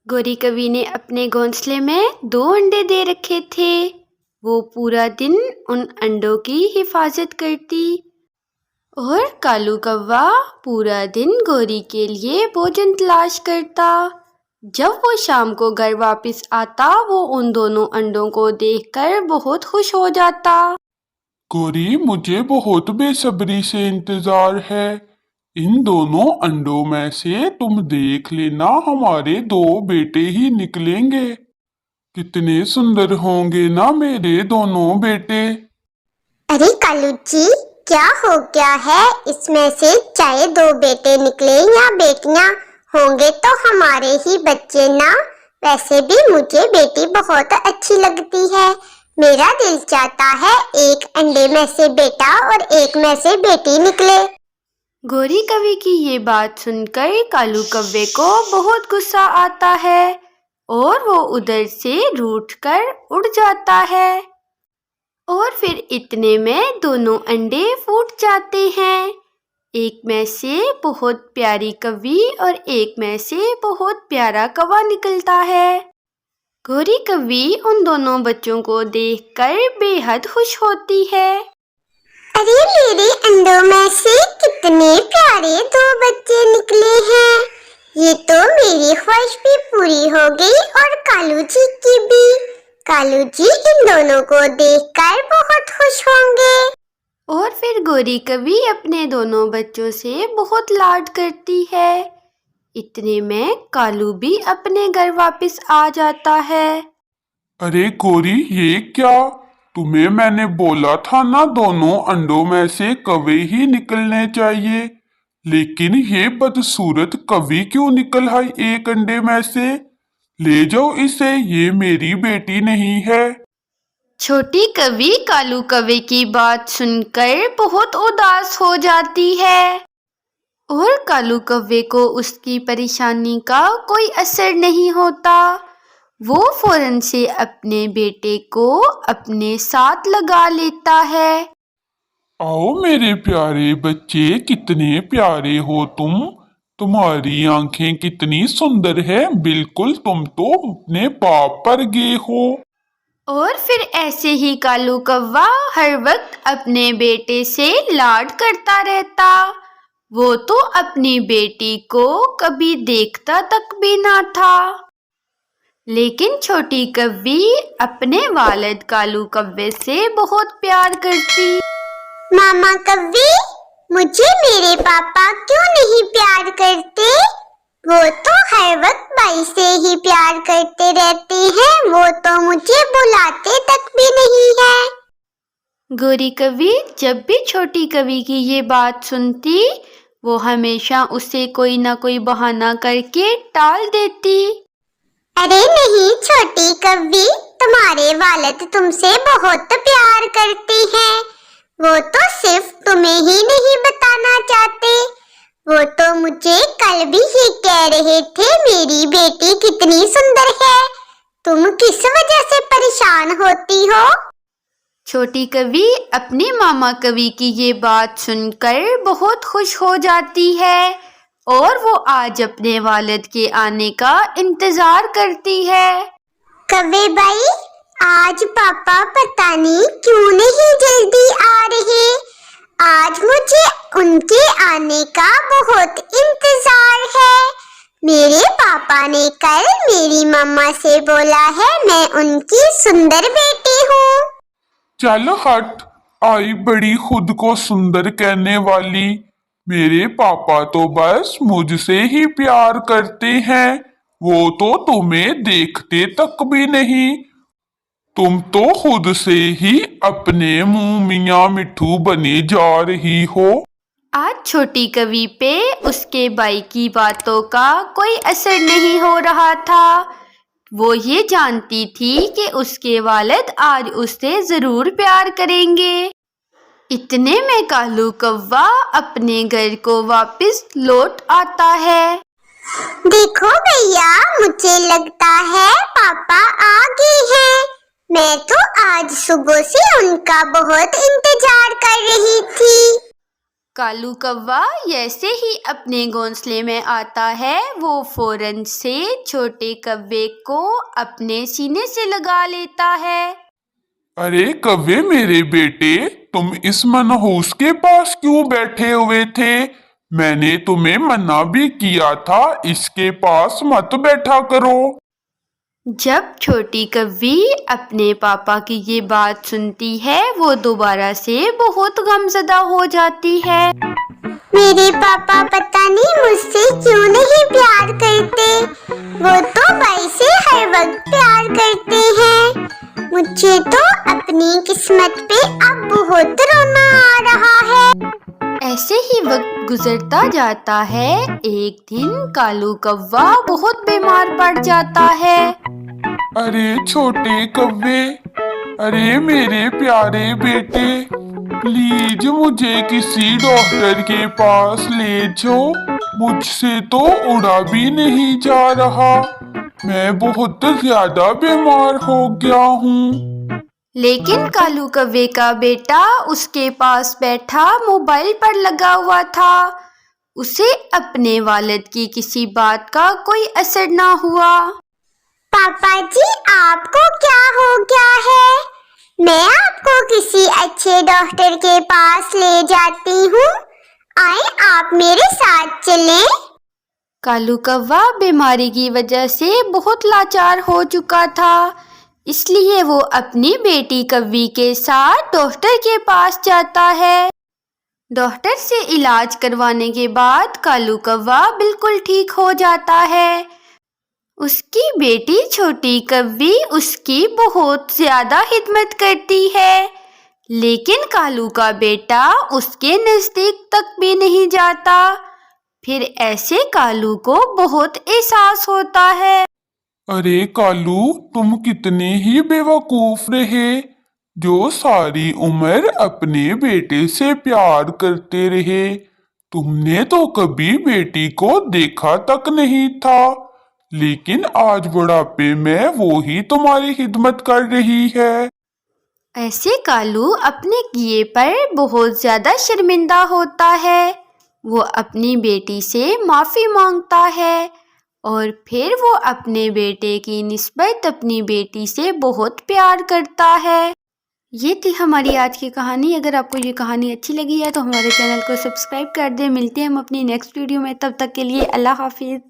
گوری کوی نے اپنے گھونسلے میں 2 انڈے دے رکھے تھے۔ وہ پورا دن ان انڈوں کی حفاظت کرتی اور کالو کوا پورا دن گوری کے لیے بھوجن تلاش کرتا۔ جب وہ شام کو گھر واپس آتا وہ ان دونوں انڈوں کو دیکھ کر بہت خوش ہو جاتا۔ گوری، مجھے بہت بے صبری سے انتظار ہے۔ ان دونوں انڈوں میں سے تم دیکھ لینا ہمارے 2 بیٹے ہی نکلیں گے۔ کتنے سندر ہوں گے نا میرے دونوں بیٹے۔ ارے کالو جی، کیا ہو گیا ہے؟ اس میں سے چاہے 2 بیٹے نکلے یا بیٹیاں، ہوں گے تو ہمارے ہی بچے نا۔ ویسے بھی مجھے بیٹی بہت اچھی لگتی ہے۔ میرا دل چاہتا ہے ایک انڈے میں سے بیٹا اور ایک میں سے بیٹی نکلے۔ گوری کوی کی یہ بات سن کر کالو کوے کو بہت غصہ آتا ہے اور وہ ادھر سے روٹھ کر اڑ جاتا ہے اور پھر اتنے میں دونوں انڈے پھوٹ جاتے ہیں۔ ایک میں سے بہت پیاری کوی اور ایک میں سے بہت پیارا کوا نکلتا ہے۔ گوری کوی ان دونوں بچوں کو دیکھ کر بے حد خوش ہوتی ہے۔ ارے میرے انڈوں میں سے کتنے پیارے 2 بچے نکلے ہیں۔ یہ تو میری خواہش بھی پوری ہو گئی اور کالو جی کی بھی۔ کالو جی ان دونوں کو دیکھ کر بہت خوش ہوں گے۔ اور پھر گوری کوی اپنے دونوں بچوں سے بہت لاڈ کرتی ہے۔ اتنے میں کالو بھی اپنے گھر واپس آ جاتا ہے۔ ارے گوری، یہ کیا؟ تمہیں میں نے بولا تھا نا دونوں انڈوں میں سے کوے ہی نکلنے چاہیے، لیکن یہ بدصورت کوی کیوں نکل آئی ایک انڈے میں سے؟ لے جاؤ اسے، یہ میری بیٹی نہیں ہے۔ چھوٹی کوی کالو کوے کی بات سن کر بہت اداس ہو جاتی ہے اور کالو کوے کو اس کی پریشانی کا کوئی اثر نہیں ہوتا۔ وہ فوراً سے اپنے بیٹے کو اپنے ساتھ لگا لیتا ہے۔ آؤ میرے پیارے بچے، کتنے پیارے ہو تم۔ تمہاری آنکھیں کتنی سندر ہے، بالکل تم تو اپنے باپ پر گئے ہو۔ اور پھر ایسے ہی کالو کوا ہر وقت اپنے بیٹے سے لاڈ کرتا رہتا۔ وہ تو اپنی بیٹی کو کبھی دیکھتا تک بھی نہ تھا، لیکن چھوٹی کوی اپنے والد کالو کوے سے بہت پیار کرتی۔ ماما کوی، مجھے میرے پاپا کیوں نہیں پیار کرتے؟ وہ تو ہر وقت بھائی سے ہی پیار کرتے رہتے ہیں، وہ تو مجھے بلاتے تک بھی نہیں ہے۔ گوری کوی جب بھی چھوٹی کوی کی یہ بات سنتی وہ ہمیشہ اسے کوئی نہ کوئی بہانہ کر کے ٹال دیتی۔ ارے نہیں چھوٹی کوی، تمہارے والد تم سے بہت پیار کرتے ہیں۔ وہ تو صرف تمہیں ہی نہیں بتانا چاہتے، وہ تو مجھے کل بھی یہ کہہ رہے تھے میری بیٹی کتنی سندر ہے۔ تم کس وجہ سے پریشان ہوتی ہو؟ چھوٹی کوی اپنی ماما کوی کی یہ بات سن کر بہت خوش ہو جاتی ہے اور وہ آج اپنے والد کے آنے کا انتظار کرتی ہے۔ کوے بھائی، آج پاپا پتہ نہیں کیوں نہیں جلدی آ رہے۔ آج مجھے ان کے آنے کا بہت انتظار ہے۔ میرے پاپا نے کل میری ماما سے بولا ہے میں ان کی سندر بیٹی ہوں۔ چل ہٹ، آئی بڑی خود کو سندر کہنے والی۔ میرے پاپا تو بس مجھ سے ہی پیار کرتے ہیں، وہ تو تمہیں دیکھتے تک بھی نہیں۔ تم تو خود سے ہی اپنے منہ میاں مٹھو بنے جا رہی ہو۔ آج چھوٹی کوی پہ اس کے بھائی کی باتوں کا کوئی اثر نہیں ہو رہا تھا۔ وہ یہ جانتی تھی کہ اس کے والد آج اس سے ضرور پیار کریں گے۔ اتنے میں کالو کوا اپنے گھر کو واپس لوٹ آتا ہے۔ دیکھو بھیا، مجھے لگتا ہے پاپا آ گئے ہیں۔ میں تو آج صبح سے ان کا بہت انتظار کر رہی تھی۔ کالو کوا جیسے ہی اپنے گھونسلے میں آتا ہے وہ فوراً سے چھوٹے کوے کو اپنے سینے سے لگا لیتا ہے۔ ارے کوے میرے بیٹے، تم اس منحوس کے پاس کیوں بیٹھے ہوئے تھے؟ میں نے تمہیں منع بھی کیا تھا اس کے پاس مت بیٹھا کرو۔ جب چھوٹی کوی اپنے پاپا کی یہ بات سنتی ہے وہ دوبارہ سے بہت غمزدہ ہو جاتی ہے۔ میرے پاپا پتہ نہیں مجھ سے کیوں نہیں پیار کرتے، وہ تو بھائی سے ہر وقت پیار کرتے ہیں۔ مجھے تو اپنی قسمت پہ اب بہت رونا آ رہا ہے۔ ایسے ہی وقت گزرتا جاتا ہے۔ ایک دن کالو کوا بہت بیمار پڑ جاتا ہے۔ ارے چھوٹے کوے، ارے میرے پیارے بیٹے، پلیز مجھے کسی ڈاکٹر کے پاس لے جاؤ، مجھ سے تو اڑا بھی نہیں جا رہا، میں بہت زیادہ بیمار ہو گیا ہوں۔ لیکن کالو کوے کا بیٹا اس کے پاس بیٹھا موبائل پر لگا ہوا تھا۔ اسے اپنے والد کی کسی بات کا کوئی اثر نہ ہوا۔ پاپا جی آپ کو کیا ہو گیا ہے؟ میں آپ کو کسی اچھے ڈاکٹر کے پاس لے جاتی ہوں، آئیں آپ میرے ساتھ چلیں۔ کالو کوا بیماری کی وجہ سے بہت لاچار ہو چکا تھا، اس لیے وہ اپنی بیٹی کوی کے ساتھ ڈاکٹر کے پاس جاتا ہے۔ ڈاکٹر سے علاج کروانے کے بعد کالو کوا بالکل ٹھیک ہو جاتا ہے۔ اس کی بیٹی چھوٹی کوی اس کی بہت زیادہ خدمت کرتی ہے، لیکن کالو کا بیٹا اس کے نزدیک تک بھی نہیں جاتا۔ پھر ایسے کالو کو بہت احساس ہوتا ہے۔ ارے کالو، تم کتنے ہی بے وقوف رہے، جو ساری عمر اپنے بیٹے سے پیار کرتے رہے۔ تم نے تو کبھی بیٹی کو دیکھا تک نہیں تھا، لیکن آج بڑھاپے میں وہی تمہاری خدمت کر رہی ہے۔ ایسے کالو اپنے کیے پر بہت زیادہ شرمندہ ہوتا ہے۔ وہ اپنی بیٹی سے معافی مانگتا ہے اور پھر وہ اپنے بیٹے کی نسبت اپنی بیٹی سے بہت پیار کرتا ہے۔ یہ تھی ہماری آج کی کہانی۔ اگر آپ کو یہ کہانی اچھی لگی ہے تو ہمارے چینل کو سبسکرائب کر دیں۔ ملتے ہیں ہم اپنی نیکسٹ ویڈیو میں، تب تک کے لیے اللہ حافظ۔